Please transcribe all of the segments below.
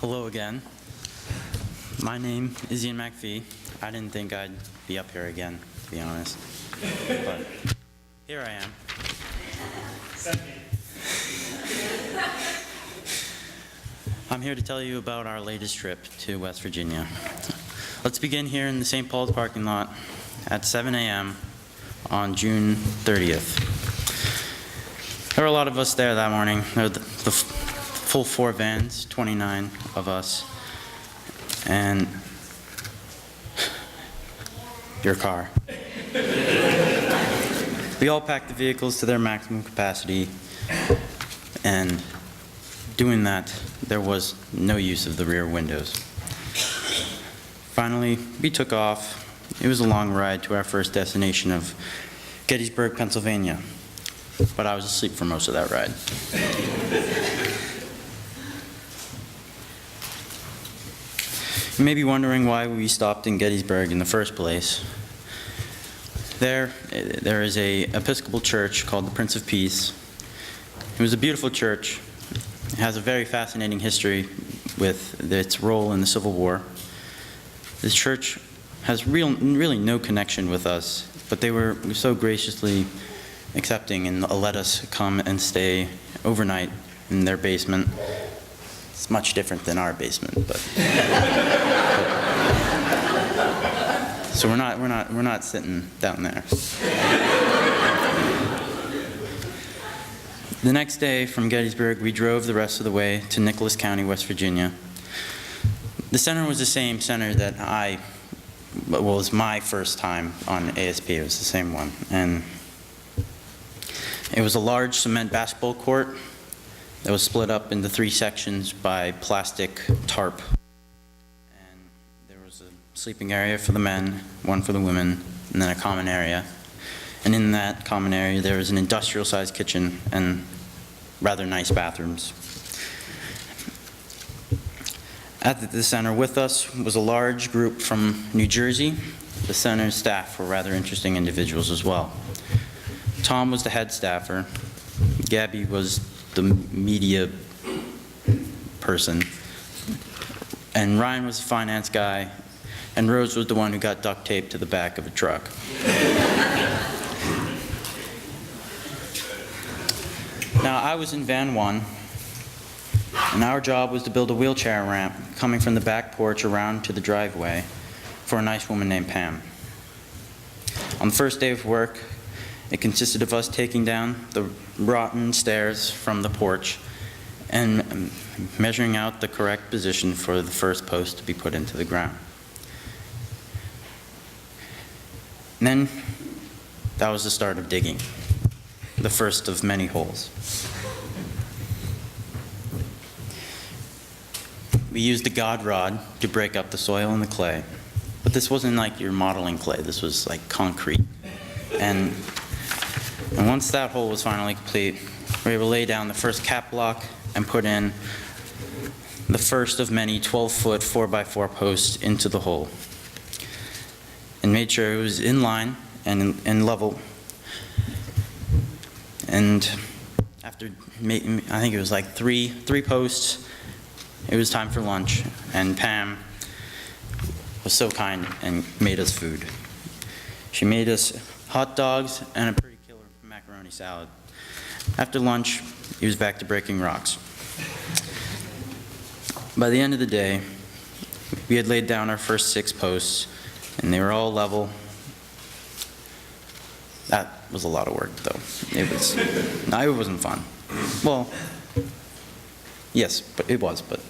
Hello again. My name is MacPhee. I didn't think I'd be up here again, to be honest. But here I am. I'm here to tell you about our latest trip to West Virginia. Let's begin here in the St. Paul's parking lot at 7 a.m. on June 30th. There were a lot of us there that morning. There were the full 4 vans, 29 of us, and your car. We all packed the vehicles to their maximum capacity, and doing that, there was no use of the rear windows. Finally, we took off. It was a long ride to our first destination of Gettysburg, Pennsylvania, but I was asleep for most of that ride. You may be wondering why we stopped in Gettysburg in the first place. There is a Episcopal church called the Prince of Peace. It was a beautiful church. It has a very fascinating history with its role in the Civil War. This church has really no connection with us, but they were so graciously accepting and let us come and stay overnight in their basement. It's much different than our basement, but so we're not sitting down there. The next day from Gettysburg, we drove the rest of the way to Nicholas County, West Virginia. The center was the same center that was my first time on ASP. It was the same one, and it was a large cement basketball court that was split up into 3 sections by plastic tarp. And there was a sleeping area for the men, one for the women, and then a common area. And in that common area, there was an industrial-sized kitchen and rather nice bathrooms. At the center with us was a large group from New Jersey. The center's staff were rather interesting individuals as well. Tom was the head staffer. Gabby was the media person. And Ryan was the finance guy. And Rose was the one who got duct taped to the back of a truck. Now, I was in van 1, and our job was to build a wheelchair ramp coming from the back porch around to the driveway for a nice woman named Pam. On the first day of work, it consisted of us taking down the rotten stairs from the porch and measuring out the correct position for the first post to be put into the ground. And then that was the start of digging, the first of many holes. We used the God rod to break up the soil and the clay, but this wasn't like your modeling clay. This was like concrete. And once that hole was finally complete, we were able to lay down the first cap block and put in the first of many 12-foot 4x4 posts into the hole, and made sure it was in line and in level. And after I think it was like three posts, it was time for lunch, and Pam was so kind and made us food. She made us hot dogs and a pretty killer macaroni salad. After lunch, he was back to breaking rocks. By the end of the day, we had laid down our first 6 posts, and they were all level. That was a lot of work, though. It wasn't fun. Well, yes, but it was, but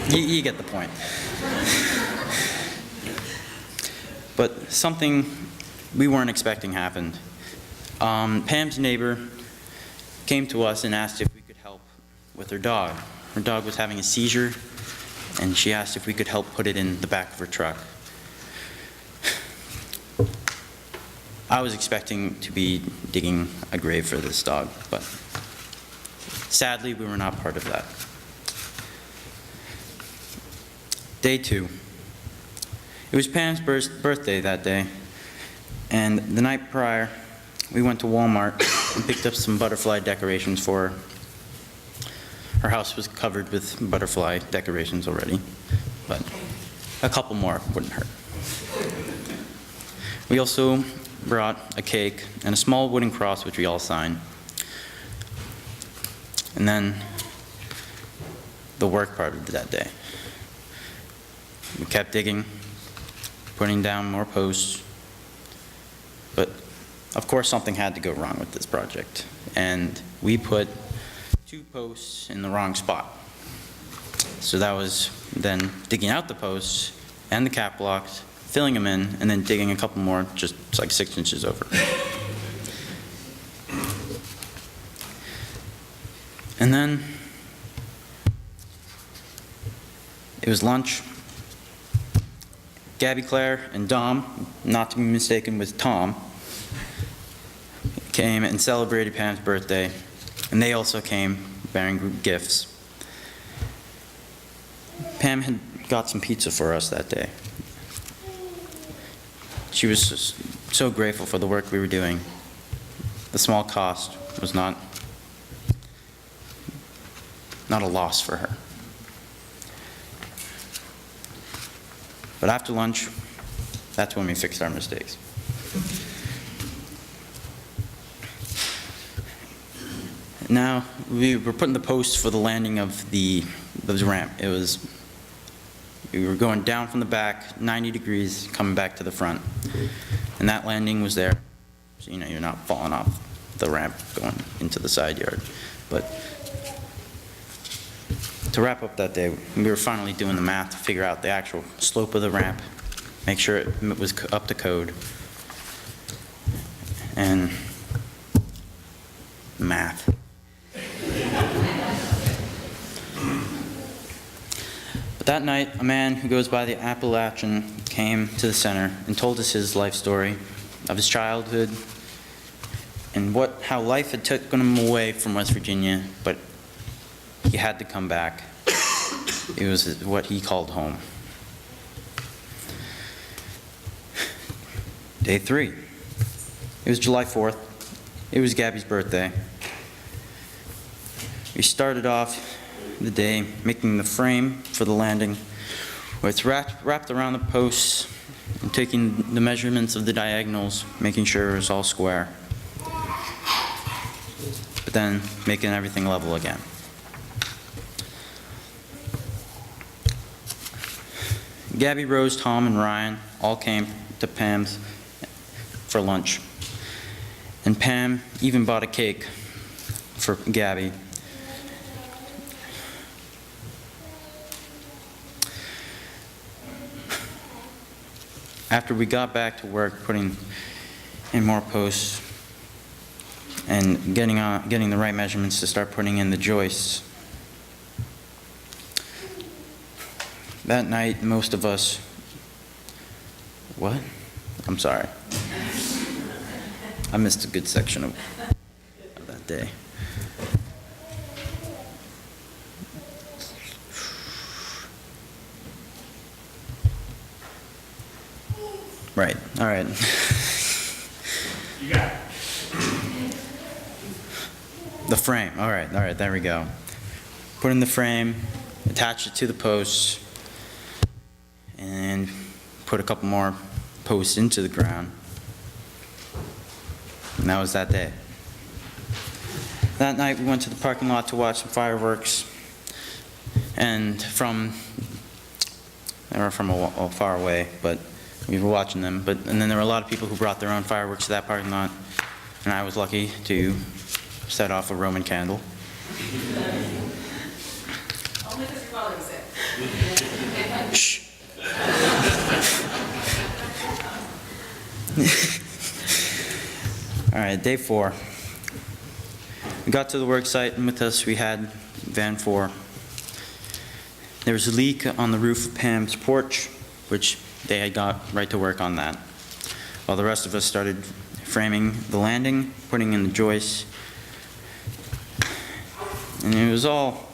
you get the point. But something we weren't expecting happened. Pam's neighbor came to us and asked if we could help with her dog. Her dog was having a seizure, and she asked if we could help put it in the back of her truck. I was expecting to be digging a grave for this dog, but sadly, we were not part of that. Day 2. It was Pam's birthday that day, and the night prior, we went to Walmart and picked up some butterfly decorations for her. Her house was covered with butterfly decorations already, but a couple more wouldn't hurt. We also brought a cake and a small wooden cross, which we all signed. And then the work part of that day. We kept digging, putting down more posts, but of course something had to go wrong with this project. And we put 2 posts in the wrong spot. So that was then digging out the posts and the cap blocks, filling them in, and then digging a couple more, just like 6 inches over. And then it was lunch. Gabby, Claire, and Dom, not to be mistaken with Tom, came and celebrated Pam's birthday, and they also came bearing gifts. Pam had got some pizza for us that day. She was just so grateful for the work we were doing. The small cost was not a loss for her. But after lunch, that's when we fixed our mistakes. Now, we were putting the posts for the landing of the ramp. We were going down from the back, 90 degrees, coming back to the front. And that landing was there. So, you're not falling off the ramp going into the side yard. But to wrap up that day, we were finally doing the math to figure out the actual slope of the ramp, make sure it was up to code. And math. But that night, a man who goes by the Appalachian came to the center and told us his life story of his childhood and how life had taken him away from West Virginia, but he had to come back. It was what he called home. Day 3. It was July 4th. It was Gabby's birthday. We started off the day making the frame for the landing, where it's wrapped around the posts and taking the measurements of the diagonals, making sure it was all square, but then making everything level again. Gabby, Rose, Tom, and Ryan all came to Pam's for lunch. And Pam even bought a cake for Gabby. After we got back to work, putting in more posts and getting the right measurements to start putting in the joists, that night, most of us, what? I'm sorry. I missed a good section of that day. Right, all right. You got it. The frame, all right, there we go. Put in the frame, attach it to the posts, and put a couple more posts into the ground. And that was that day. That night we went to the parking lot to watch some fireworks, and they were from a far away, but we were watching them. And then there were a lot of people who brought their own fireworks to that parking lot, and I was lucky to set off a Roman candle. Only because your father was sick. Shh. All right, day 4. We got to the work site, and with us we had van 4. There was a leak on the roof of Pam's porch, which they had got right to work on that, while the rest of us started framing the landing, putting in the joists, and it was all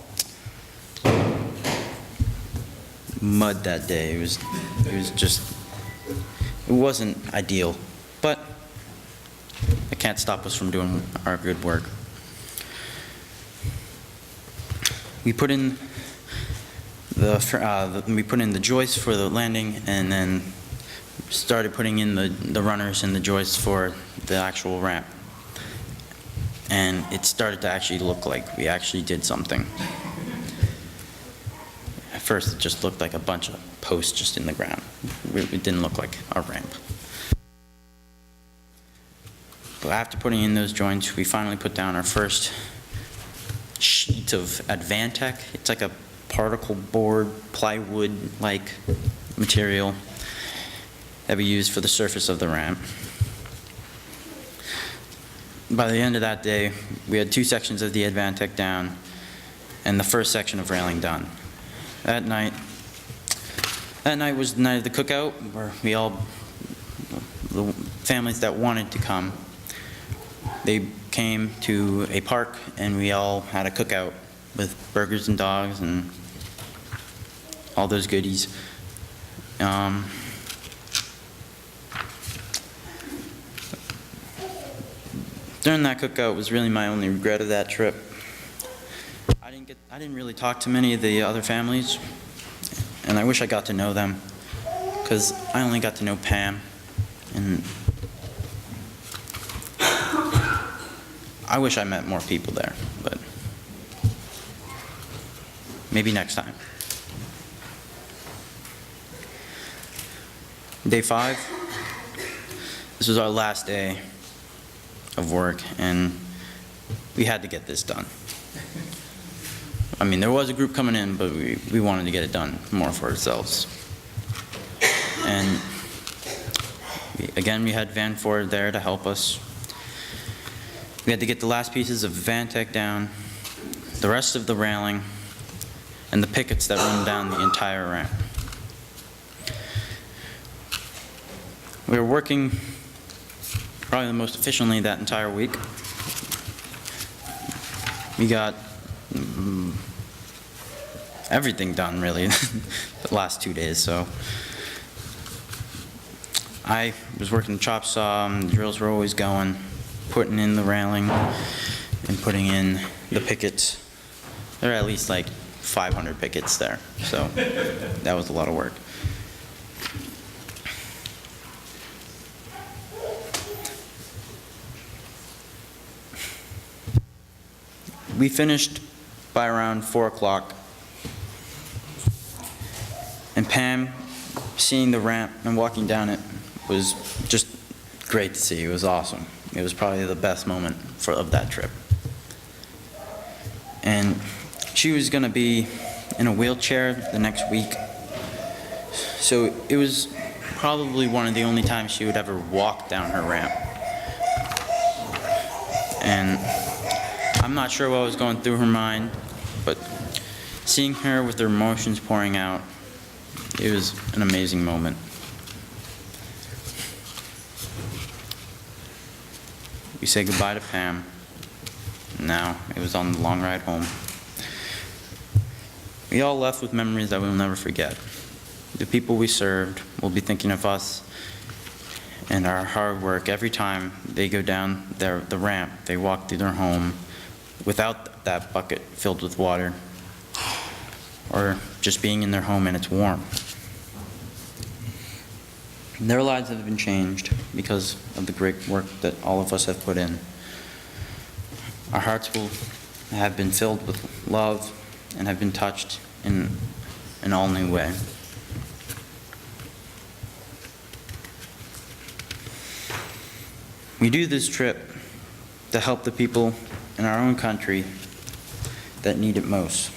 mud that day. It wasn't ideal, but it can't stop us from doing our good work. We put in the joists for the landing, and then started putting in the runners and the joists for the actual ramp. And it started to actually look like we actually did something. At first, it just looked like a bunch of posts just in the ground. It didn't look like a ramp. But after putting in those joints, we finally put down our first sheet of Advantech. It's like a particle board, plywood-like material that we used for the surface of the ramp. By the end of that day, we had 2 sections of the Advantech down and the first section of railing done. That night was the night of the cookout, where the families that wanted to come, they came to a park and we all had a cookout with burgers and dogs and all those goodies. During that cookout was really my only regret of that trip. I didn't really talk to many of the other families, and I wish I got to know them, because I only got to know Pam, and I wish I met more people there, but maybe next time. Day 5, this was our last day of work, and we had to get this done. I mean, there was a group coming in, but we wanted to get it done more for ourselves. And again, we had Van Ford there to help us. We had to get the last pieces of Vantech down, the rest of the railing, and the pickets that run down the entire ramp. We were working probably the most efficiently that entire week. We got everything done, really, the last 2 days. So I was working the chop saw, the drills were always going, putting in the railing and putting in the pickets. There are at least like 500 pickets there, so that was a lot of work. We finished by around 4 o'clock, and Pam, seeing the ramp and walking down it was just great to see. It was awesome. It was probably the best moment of that trip. And she was going to be in a wheelchair the next week, so it was probably one of the only times she would ever walk down her ramp. And I'm not sure what was going through her mind, but seeing her with her emotions pouring out, it was an amazing moment. We said goodbye to Pam. Now it was on the long ride home. We all left with memories that we'll never forget. The people we served will be thinking of us and our hard work every time they go down the ramp, they walk through their home without that bucket filled with water, or just being in their home and it's warm. Their lives have been changed because of the great work that all of us have put in. Our hearts will have been filled with love and have been touched in an all-new way. We do this trip to help the people in our own country that need it most.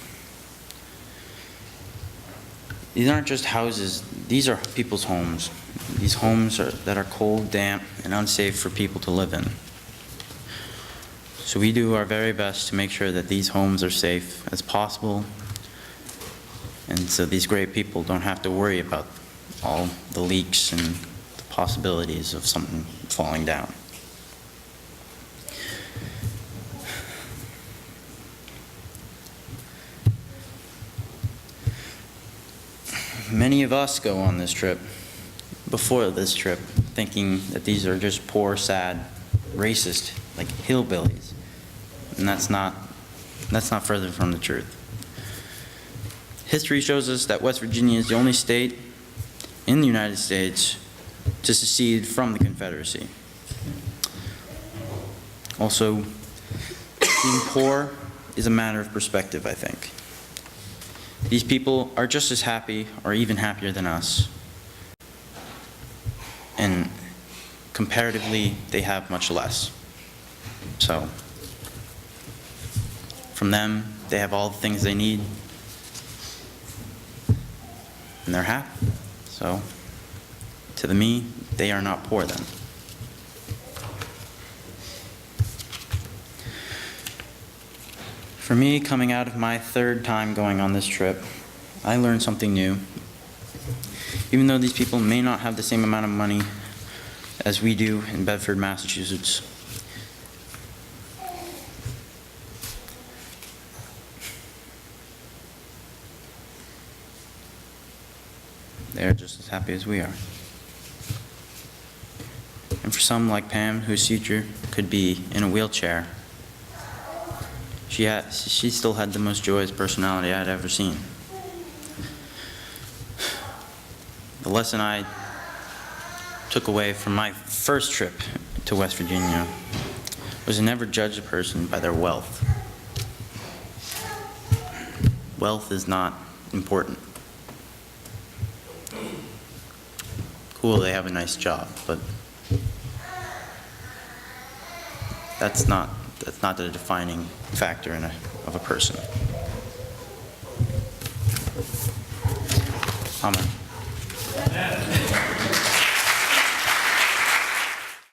These aren't just houses, these are people's homes. These homes that are cold, damp, and unsafe for people to live in. So we do our very best to make sure that these homes are safe as possible, and so these great people don't have to worry about all the leaks and the possibilities of something falling down. Many of us go on this trip, before this trip, thinking that these are just poor, sad, racist, like hillbillies. And that's not further from the truth. History shows us that West Virginia is the only state in the United States to secede from the Confederacy. Also, being poor is a matter of perspective, I think. These people are just as happy or even happier than us. And comparatively, they have much less. So, from them, they have all the things they need, and they're happy. So, to me, they are not poor then. For me, coming out of my third time going on this trip, I learned something new. Even though these people may not have the same amount of money as we do in Bedford, Massachusetts, they're just as happy as we are. And for some, like Pam, whose future could be in a wheelchair, she still had the most joyous personality I'd ever seen. The lesson I took away from my first trip to West Virginia was to never judge a person by their wealth. Wealth is not important. Cool, they have a nice job, but that's not the defining factor of a person. Amen.